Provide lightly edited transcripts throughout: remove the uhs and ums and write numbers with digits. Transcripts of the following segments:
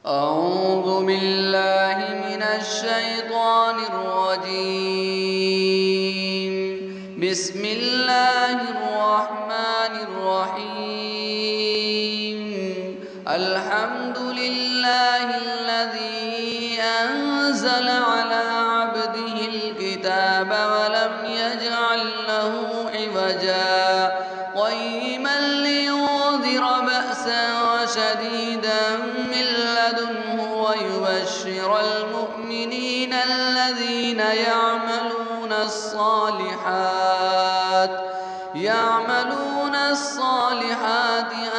أعوذ بالله من الشيطان الرجيم. بسم الله الرحمن الرحيم. الحمد لله الذي أنزل على عبده الكتاب ولم يجعل له عوجا قيما لينذر بأسا شديدا من لدنه ويبشر المؤمنين الذين يعملون الصالحات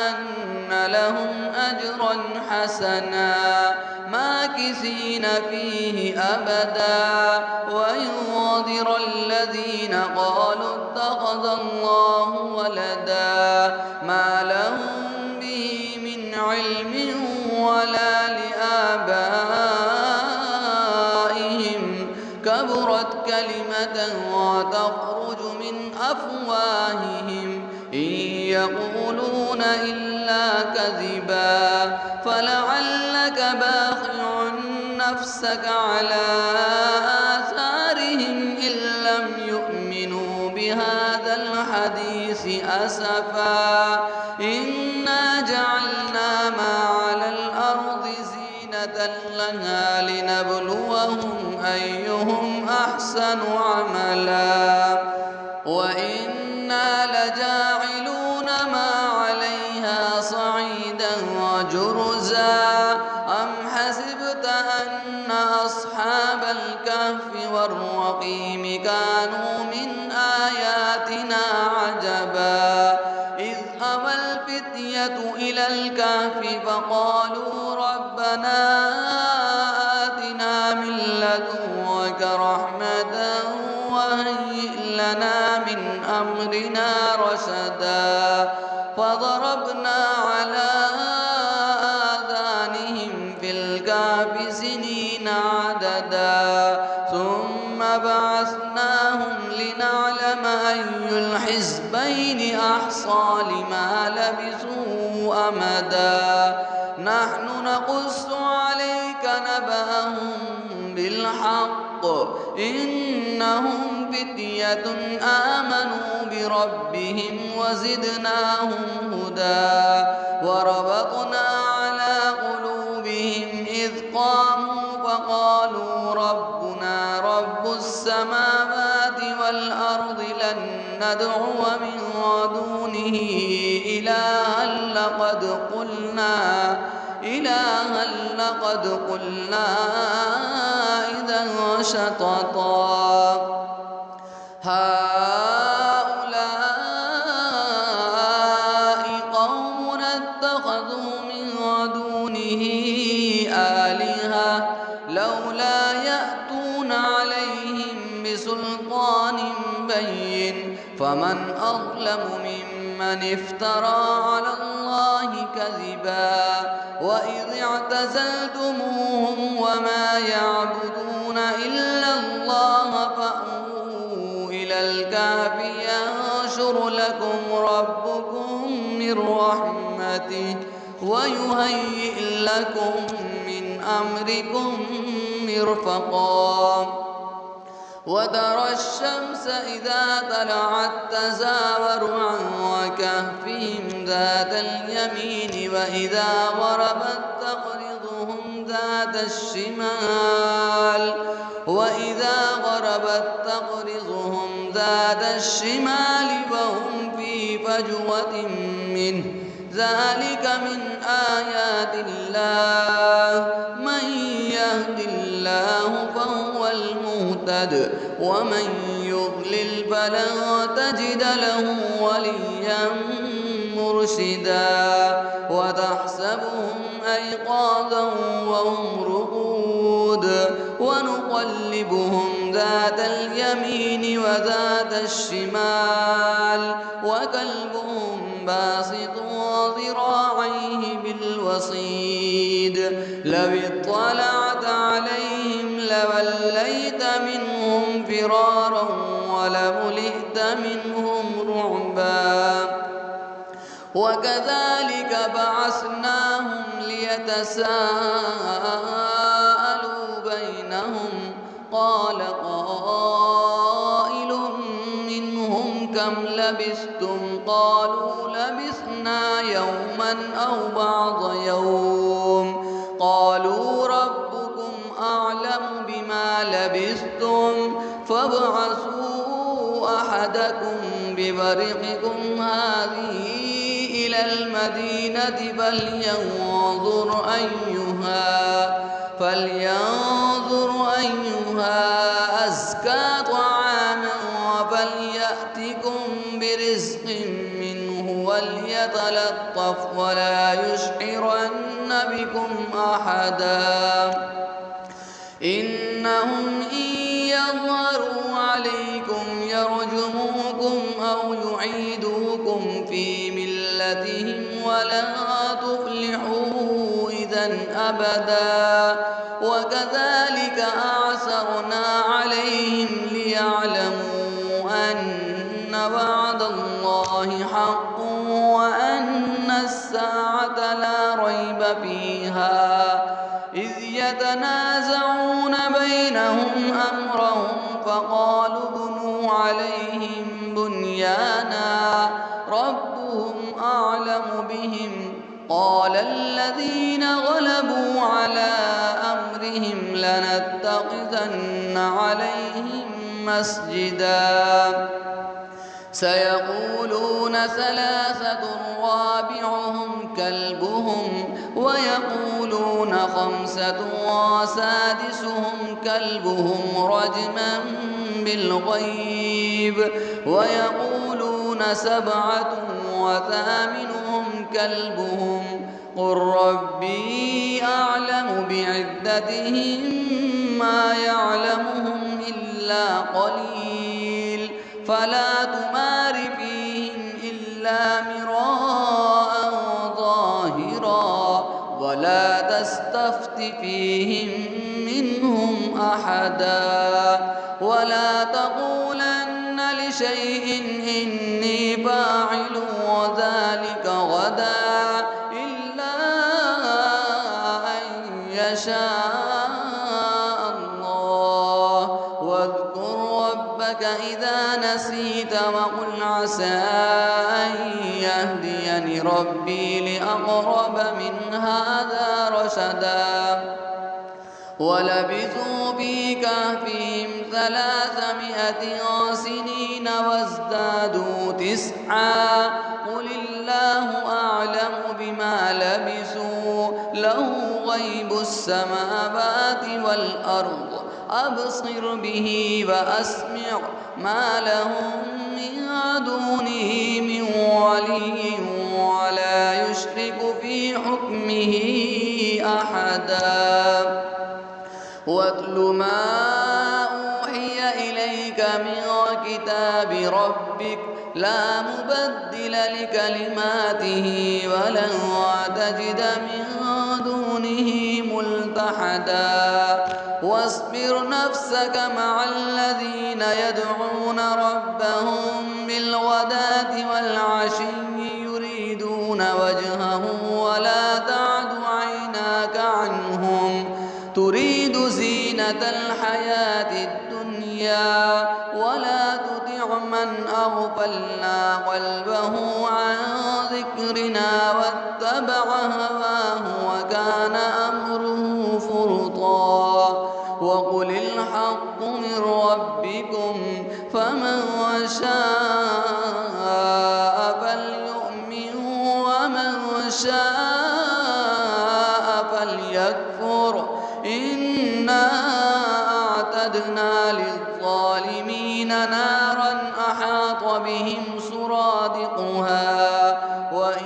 أن لهم أجرا حسنا ماكثين فيه أبدا وينذر الذين قالوا اتخذ الله ولدا ما لهم به من علم ولا لآبائهم كبرت كلمة وتخرج من أفواههم إن يقولون إلا كذبا فلعلك باخع نفسك على آثارهم إن لم يؤمنوا بهذا الحديث أسفا إنا جعلنا ما على الأرض زينة لها لنبلوهم أيهم أحسن عملا وإنا لجاعلون ما عليها صعيدا وجرزا أم حسبت أن أصحاب الكهف والرقيم كانوا من آياتنا عجبا إذ أوى الفتية إلى الكهف فقالوا ربنا آتنا من لدنك رحمة وهيئ لنا من أمرنا رشدا فضربنا على آذانهم في الكهف سنين عددا ثم بعثناهم لنعلم أي الحزبين أحصى لما لبثوا أمدا نحن نقص عليك نبأهم بالحق إنهم فتية آمنوا بربهم وزدناهم هدى وربطنا على قلوبهم إذ قاموا فقالوا ربنا رب السماوات والأرض لن ندعو من دونه إلها لقد قلنا إذا شططا هؤلاء قوم اتخذوا من دونه آلهة لولا يأتون عليهم بسلطان بين فمن أظلم ممن افترى على الله كذبا وإذ اعتزلتموهم وما يعبدون إلا الله فأووا إلى الكهف ينشر لكم ربكم من رحمته ويهيئ لكم من أمركم مرفقا وترى الشمس إذا طلعت تزاور عن كهفهم ذات اليمين وإذا غربت تقرضهم ذات الشمال وهم في فجوة منه ذلك من آيات الله من يهد الله فهو المهتد ومن يضلل فلن تجد له وليا مرشدا وتحسبهم أيقاظا وهم رقود ونقلبهم ذات اليمين وذات الشمال وكلبهم باسط ذراعيه بالوصيد لو اطلعت عليهم لوليت منهم فرارا ولملئت منهم رعبا وكذلك بعثناهم ليتساءلوا بينهم قال قائل منهم كم لبثتم قالوا لبثنا يوما أو بعض يوم قالوا ربكم أعلم بما لبثتم فابعثوا أحدكم بورقكم هذه إلى المدينة فلينظر أيها أزكى طعاما وفليأتكم برزق منه وليتلطف ولا يشعرن بكم أحدا إنهم إن يظهروا عليكم يرجموكم أو يعيدوكم في ملتهم ولن تفلحوا إذا أبدا وكذلك أعثرنا عليهم ليعلموا أن وعد الله حق وأن الساعة لا ريب فيها إذ يتنازعون بينهم أمرهم فقالوا ابنوا عليهم بنيانا ربهم أعلم بهم قال الذين غلبوا على أمرهم لنتخذن عليهم مسجدا سيقولون ثلاثة رابعهم كلبهم ويقولون خمسة وسادسهم كلبهم رجما بالغيب ويقولون سبعة وثامنهم كلبهم قل ربي أعلم بعدتهم ما يعلمهم إلا قليل فلا تمار فيهم إلا مراء ظاهرا ولا تستفت فيهم منهم أحدا ولا تقولن لشيء إني فاعل ذلك غدا إلا أن يشاء الله واذكر ربك إذا نسيت وقل عسى أن يهديني ربي لأقرب من هذا رشدا ولبثوا في كهفهم 300 سنين وازدادوا 9 قل الله أعلم بما لبثوا له غيب السماوات والأرض أبصر به وأسمع ما لهم من دونه من ولي ولا يشرك في حكمه أحدا واتل ما أوحي إليك من كتاب ربك لا مبدل لكلماته ولن تجد من دونه ملتحدا واصبر نفسك مع الذين يدعون ربهم بالغداة والعشي يريدون وجهه ولا تعد عيناك عنهم تريد زينة الحياة الدنيا ولا تطع من أغفلنا قلبه عن ذكرنا واتبع هواه وكان أمره فرطا وقل الحق من ربكم فمن شاء فليؤمن ومن شاء فليكفر إنا أعتدنا للظالمين نارا أحاط بهم سرادقها وإن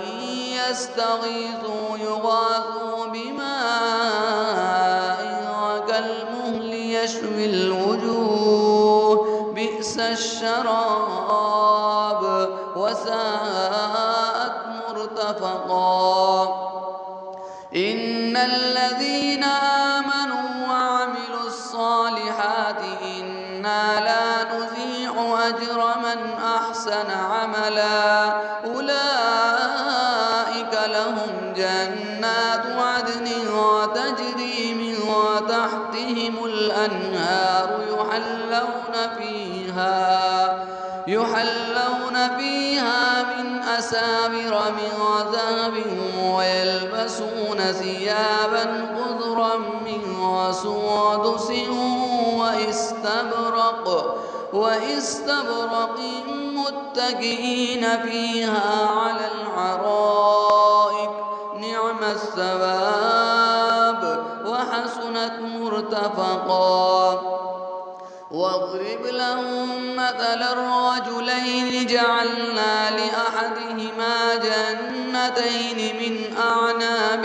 يستغيثوا يغاثوا بماء كالمهل يشوي الوجوه بئس الشراب وساءت مرتفقا إن الذين آمنوا وعملوا الصالحات إنا لا نضيع أجر من أحسن عملا أولئك وتحتهم الأنهار يحلون فيها من أساور من ذهب ويلبسون ثيابا خضرا من سندس واستبرق متكئين فيها على الأرائك نعم الثواب وحسنت مرتفقا. واضرب لهم مثل الرجلين جعلنا لأحدهما جنتين من أعناب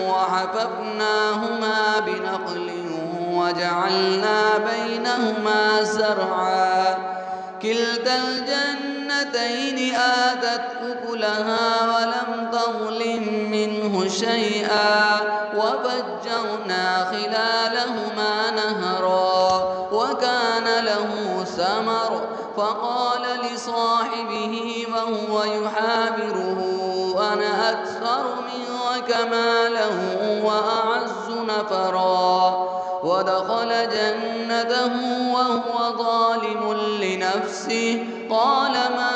وحففناهما بنخل وجعلنا بينهما زرعا كلتا الجنتين آتت أكلها ولم تظلم منه شيئا وفجرنا خلالهما نهرا وكان له ثمر فقال لصاحبه وهو يحاوره أنا أكثر منك مالا وأعز نفرا. ودخل جنته وهو ظالم لنفسه قال ما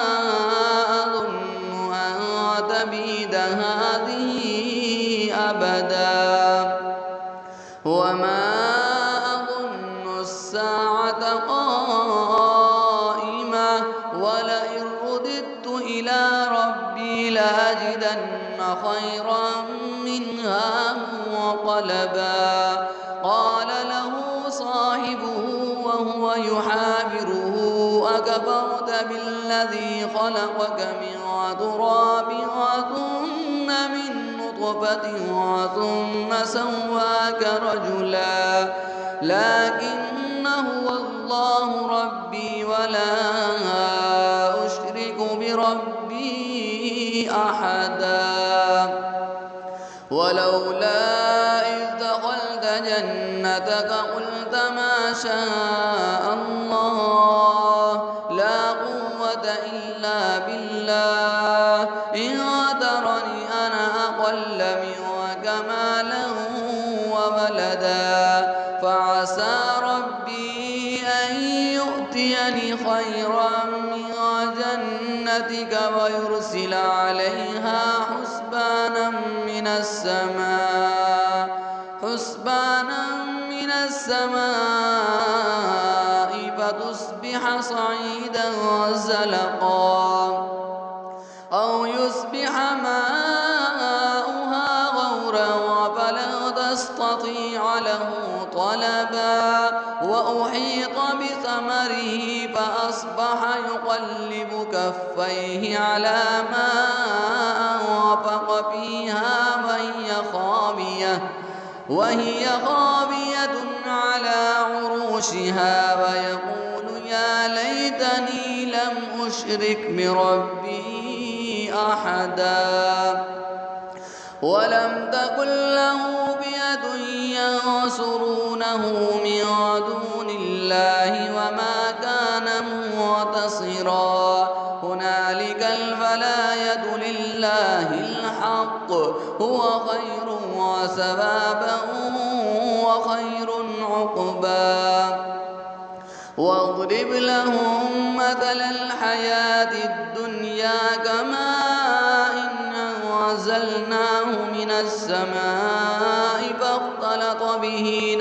أظن أن تبيد هذه أبدا وما أظن الساعة قائمة ولئن رددت إلى ربي لأجدن خيرا منها منقلبا. قال له صاحبه وهو يحاوره أكفرت بالذي خلقك من تراب ثم من نطفة ثم سواك رجلا لكن هو الله ربي ولا أشرك بربي أحدا. ولولا إذ دخلت جنتك قلت ما شاء الله لا قوة إلا بالله إن ترني أنا أقل منك مالا وولدا فعسى ربي أن يؤتيني خيرا من جنتك ويرسل عليها حسبانا من السماء فتصبح صعيدا زلقا أو يصبح ماؤها غورا فلا تستطيع له طلبا. وأحيط بثمره فأصبح يقلب كفيه على ما أنفق فيها وهي خاوية على عروشها ويقول يا ليتني لم أشرك بربي أحدا. ولم تكن له بيد ينصرونه من دون الله وما كان منتصرا. هنالك الولاية لله الحق هو خير ثوابا وخير عقبا. واضرب لهم مثل الحياة الدنيا كماء أنزلناه من السماء فاختلط به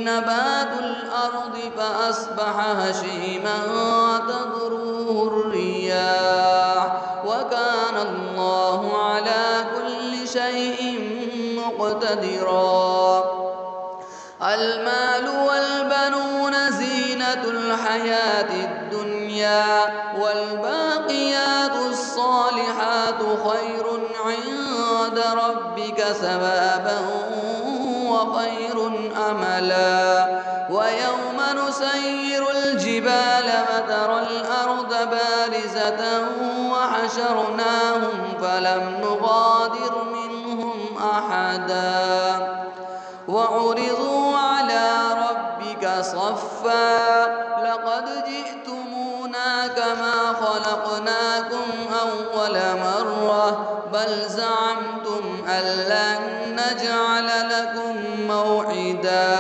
نبات الأرض فأصبح هشيما تذروه الرياح وكان الله على كل شيء مقتدرا. المال والبنون زينة الحياة الدنيا والباقيات الصالحات خير عند ربك ثوابا وخير أملا. ويوم نسير الجبال وترى الأرض بارزة وحشرناهم فلم نغادر منهم أحدا وعرضوا على ربك صفا لقد جئتمونا كما خلقناكم أول مرة بل زعمتم أن لن يجعل لكم موعدا.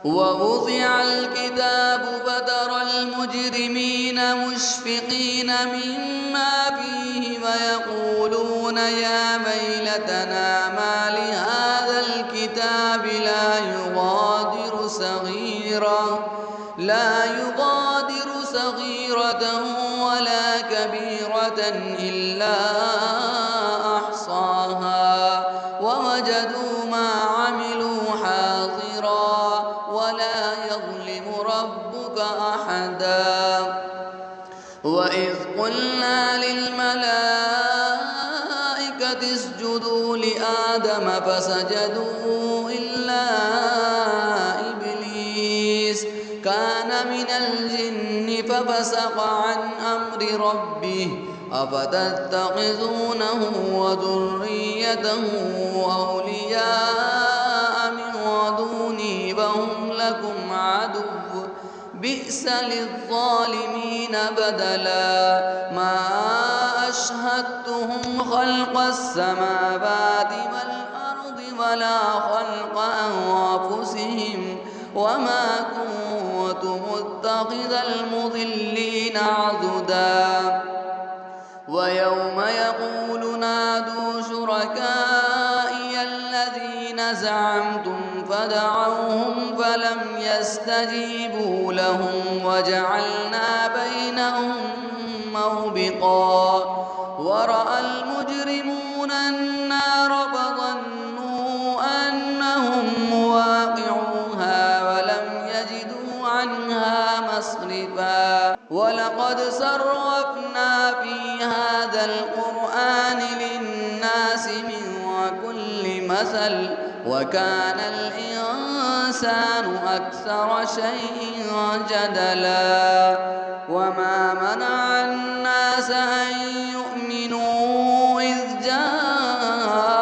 ووضع الكتاب فترى المجرمين مشفقين مما فيه ويقولون يا ويلتنا ما لهذا الكتاب لا يغادر صغيرة ولا كبيرة إلا أحصاها ووجدوا ما عملوا حاضرا ولا يظلم ربك أحدا. وإذ قلنا للملائكة اسجدوا لآدم فسجدوا إلا إبليس كان من الجن ففسق عن أمر ربه أفتتخذونه وذريته أولياء من دوني وهم لكم عدو بئس للظالمين بدلا. ما أشهدتهم خلق السماوات والأرض ولا خلق أنفسهم وما كنت متخذ المضلين عضدا. ويوم يقول نادوا شركائي الذين زعمتم فدعوهم فلم يستجيبوا لهم وجعلنا بينهم موبقا. ورأى المجرمون النار فظنوا أنهم مواقعوها ولم يجدوا عنها مصرفا. ولقد صرفنا في هذا القرآن للناس من كل مثل وكان الإنسان أكثر شيء جدلا. وما منع الناس أن يؤمنوا إذ جاءهم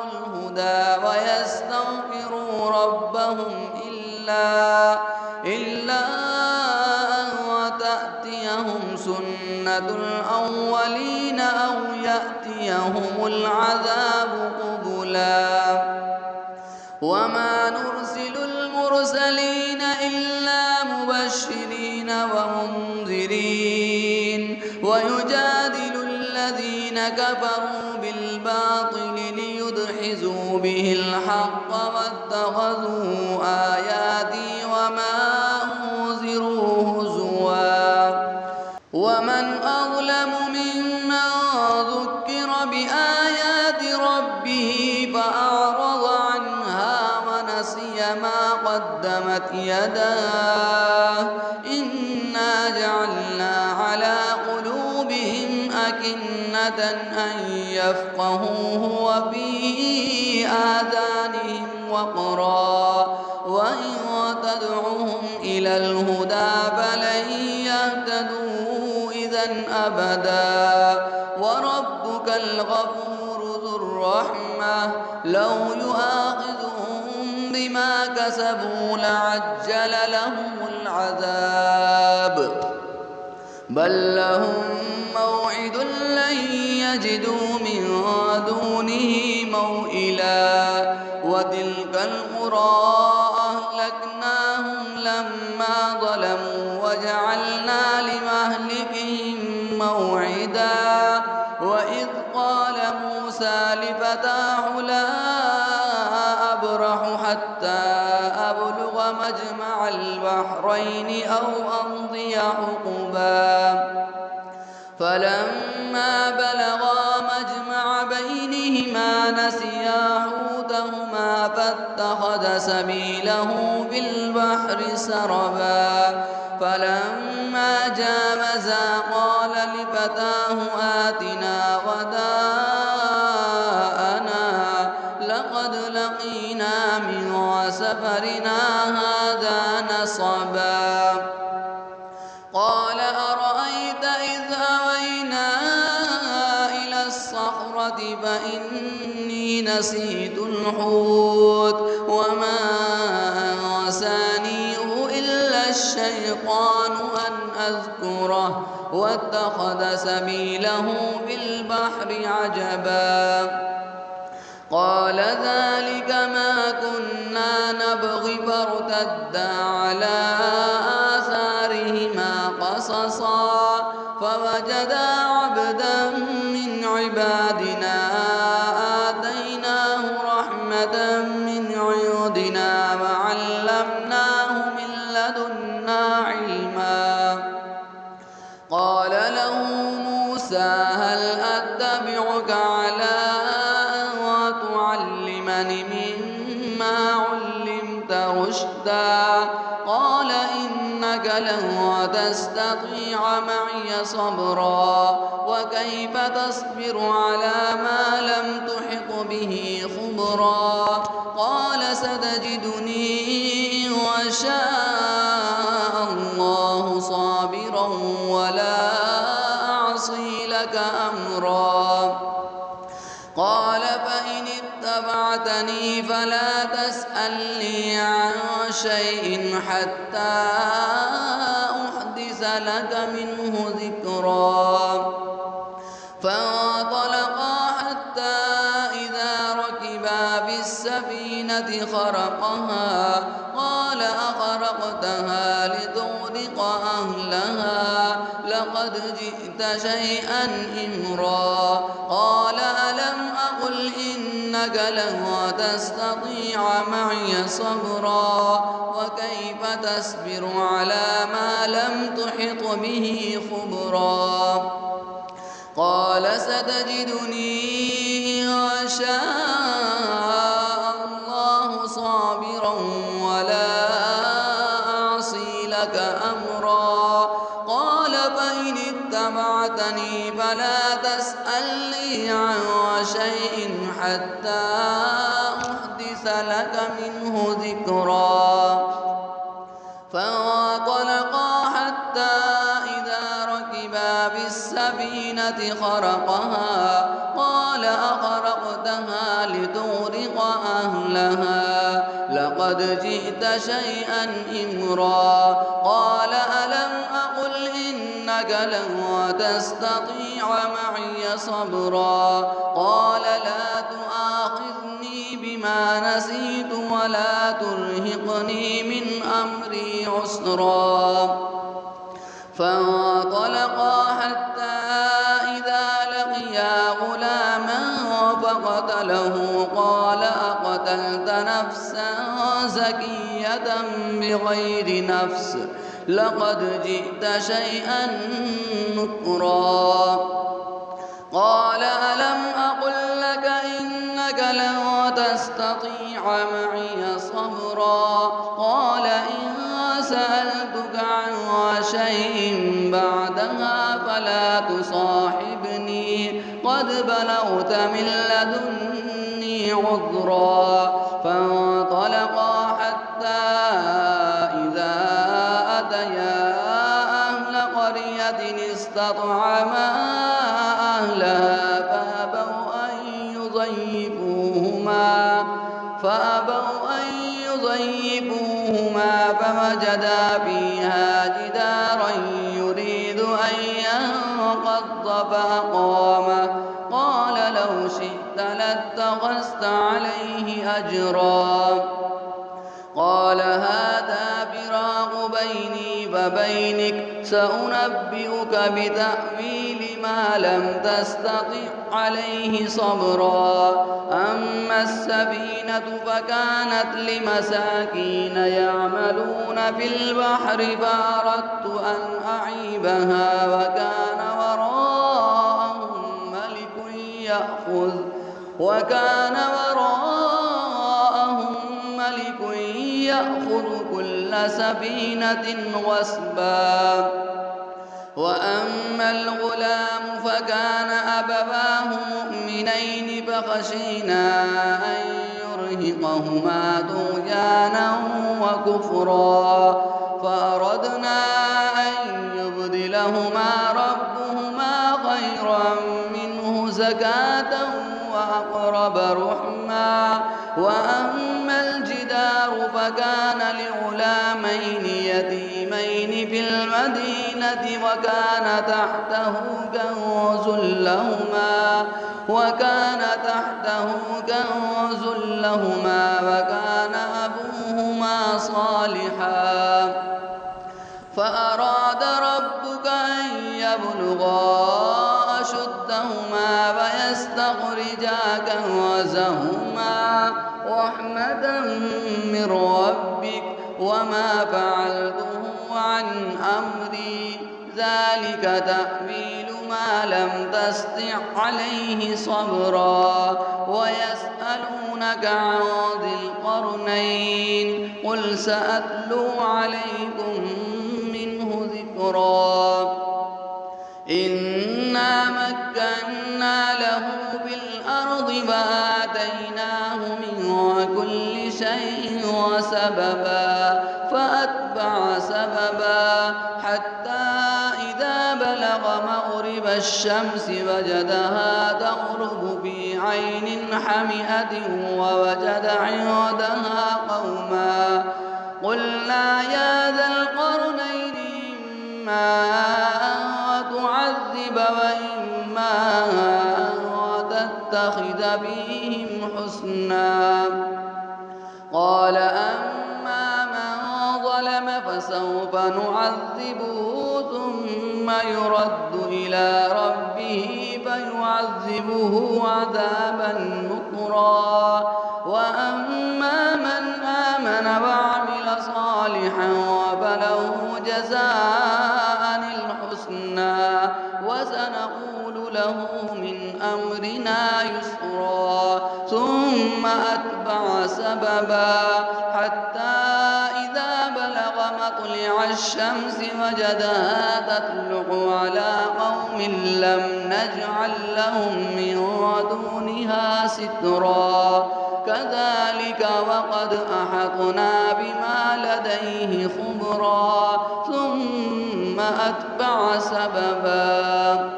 الهدى ويستغفروا ربهم إلا أن تأتيهم سنة الأولين أو يأتيهم العذاب قبلا. وما نرسل المرسلين إلا مبشرين ومنذرين ويجادل الذين كفروا بالباطل ليدحزوا به الحق واتخذوا آياتي وما أنذروا هزوا. ومن أظلم ممن ذكر بآيات ربه فأعرض عنها ونسي ما قدمت يداه إنا جعلنا على قلوبهم أكنة أن يفقهوه وفي آذانهم وقرا وإن تدعوهم إلى الهدى فلن يهتدوا إذا أبدا. وربك الغفور ذو الرحمة لو يؤاخذهم بما كسبوا لعجل لهم العذاب بل لهم موعد لن يجدوا من دونه موئلا. وتلك القرى أهلكناهم لما ظلموا وجعلنا لمهلكهم موعدا. وإذ قال موسى لفتاه لا أبرح حتى أبلغ مجمع البحرين أو أمضي حقبا. فلما بلغا مجمع بينهما نسيا حوتهما فاتخذ سبيله في البحر سربا. فلما جاوزا قال لفتاه آتنا غداءنا لقد لقينا من سفرنا هذا نصبا. قال أرأيت إذ أوينا إلى الصخرة فإني نسيت الحوت وما أنسانيه إلا الشيطان أن أذكره واتخذ سبيله في البحر عجبا. قال ذلك ما كنا نبغي فارتدا على آثارهما قصصا فوجدا عبدا من عبادنا آتيناه رحمة من عندنا وعلمناه من لدنا علما قال له موسى هل أتبعك على أن تعلمني مما علمت رشدا قال إنك لن تستطيع معي صبرا وكيف تصبر على ما لم تحط به خبرا قال ستجدني إن شاء الله صابرا ولا أعصي لك أمرا قال فإن اتبعتني فلا تسألني عن شيء حتى أحدث لك منه ذكرا فانطلقا حتى إذا ركبا بالسفينة خرقها قال أخرقتها لتغرق أهلها لقد جئت شيئا إمرا قال ألم أقل إنك لن تستطيع معي صبرا وكيف تصبر على ما لم تحط به خبرا قال ستجدني إن شاء الله صابرا ولا أعصي لك أمرا قال فإن اتبعتني فلا تسألني عن شيء حتى أحدث لك منه ذكرا فانطلقا حتى إذا ركبا بالسفينة خرقها قال أخرقتها لتغرق أهلها لقد جئت شيئا إمرا قال ألم أقل إنك لن تستطيع معي صبرا قال لا تؤاخذني بما نسيت ولا ترهقني من أمري عسرا فانطلقا حتى إذا لقيا غلاما فقتله قال أقتلت نفسا زكية بغير نفس لقد جئت شيئا نكرا قال ألم أقل لك إنك لن تستطيع معي صبرا قال إن سألتك عن شيء بعدها فلا تصاحبني قد بلغت من لدني عذرا فانطلقا حتى إذا أتيا أهل قرية استطعما أهلها فأبوا أن يضيفوهما فوجدا فيها جدارا يريد أن ينقض فأقامه قال لو شئت لاتخذت عليه أجرا قال هذا فراق بيني وبينك سأنبئك بتأويل ما لم تستطع عليه صبرا أما السفينة فكانت لمساكين يعملون في البحر فأردت أن أعيبها وكان وراءهم ملك يأخذ كل سفينة غصبا وأما الغلام فكان أبواه مؤمنين فخشينا أن يرهقهما طغيانا وكفرا فأردنا أن يبدلهما ربهما خيرا منه زكاة وأقرب رحما. وأما الجدار فكان لغلامين يتيمين في المدينة وكان تحته كنز لهما وكان أبوهما صالحا فأراد ربك أن يبلغا أشدهما ويستخرجا كنزهما رحمة من ربك وما فعلته عن أمري ذلك تأويل ما لم تستطع عليه صبرا. ويسألونك عن ذي القرنين قل سأتلو عليكم منه ذكرا. إنا مكنا له في الأرض فآتيناه من كل شيء سببا فأتبع سببا حتى إذا بلغ مغرب الشمس وجدها تغرب في عين حمئة ووجد عندها قوما قلنا يا ذا القرنين إما أن تعذب وإما أن تتخذ بهم حسنا. قال أما من ظلم فسوف نعذبه ثم يرد إلى ربه فيعذبه عذابا نكرا. وأما من آمن وعمل صالحا فله جزاء الحسنى وسنقول له من أمرنا يسرا. ثم أتبع سببا حتى إذا بلغ مطلع الشمس وجدها تطلع على قوم لم نجعل لهم من دونها سترا. كذلك وقد أحطنا بما لديه خبرا. ثم أتبع سببا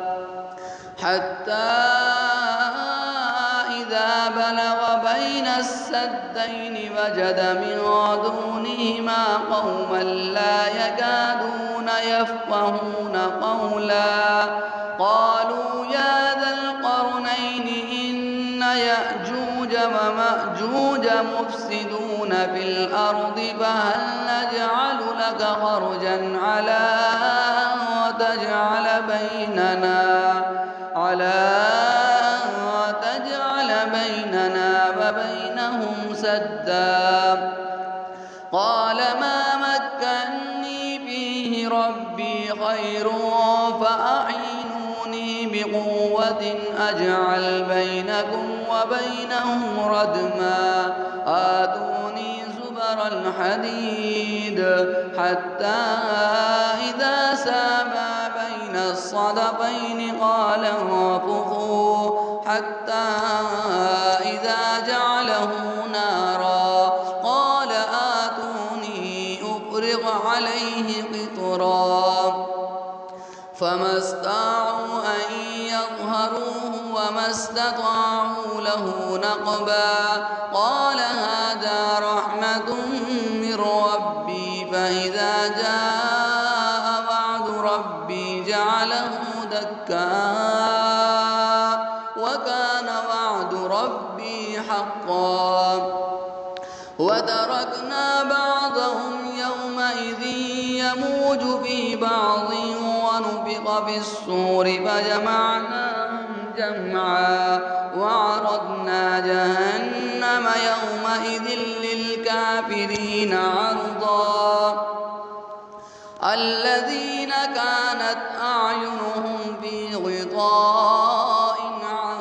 حتى إذا بلغ بين السدين وجد من دونهما قوما لا يكادون يفقهون قولا. قالوا يا ذا القرنين إن يأجوج ومأجوج مفسدون في الأرض فهل نجعل لك خرجا على أن تجعل بيننا وبينهم سدا. قال ما مكني فيه ربي خير فأعينوني بقوة أجعل بينكم وبينهم ردما. آتوني زبر الحديد حتى إذا ساما بين الصدفين قال انفخوا حتى إذا جعله نارا قال آتوني أفرغ عليه قطرا. فما استطاعوا أن يظهروه وما استطاعوا له نقبا. قال هذا رحمة من ربي فإذا جاء وعد ربي جعله دكا وكان وعد ربي حقا. وتركنا بعضهم يومئذ يموج في بعض ونفخ في الصور فجمعناهم جمعا. وعرضنا جهنم يومئذ للكافرين عرضا. الذين كانت أعينهم في غطاء عن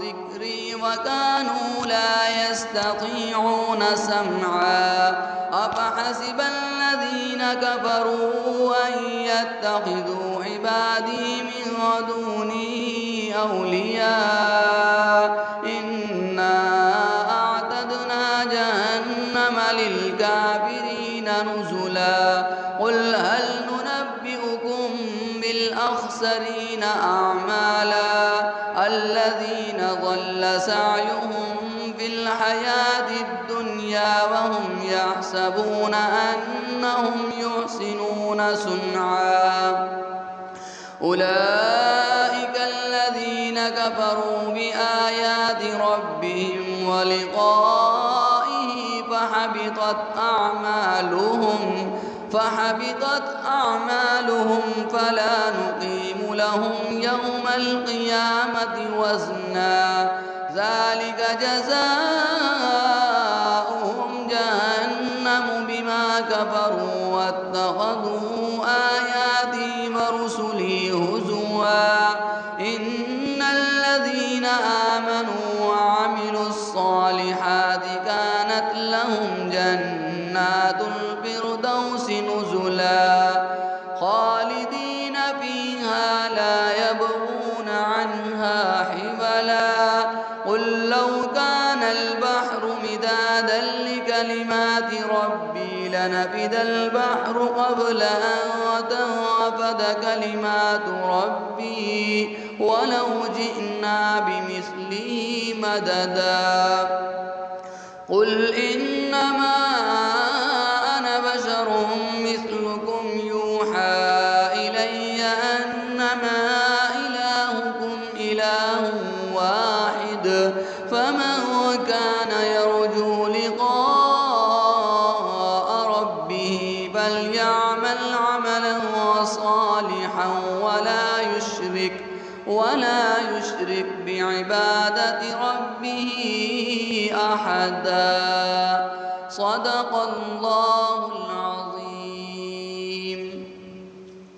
ذكري وكانوا لا يستطيعون سمعا. أفحسب الذين كفروا أن يتخذوا عبادي من دوني أولياء إنا أعتدنا جهنم للكافرين نزلا. قل هل ننبئكم بالأخسرين أعمالا الذين ضل سعيهم في الحياة الدنيا وهم يحسبون أنهم يحسنون صنعا أولئك الذين كفروا بآيات ربهم ولقائه فحبطت أعمالهم فلا نقيم لهم يوم القيامة وزنا ذلك جزاؤهم جهنم بما كفروا واتخذوا آياتي ورسلي هزوا إن الذين آمنوا وعملوا الصالحات كانت لهم جنات الفردوس نزلا خالدين فيها لا يبغون عنها حولا قل لو كان البحر مدادا لكلمات ربي لنفد البحر قبل أن تنفد كلمات ربي ولو جئنا بمثله مددا قل إنما أنا بشر مثلكم يوحى إلي أنما إلهكم إله واحد فمن كان يرجو لقاء ربه فليعمل عملا صالحا ولا يشرك بعبادة ربه أحدا صدق الله العظيم.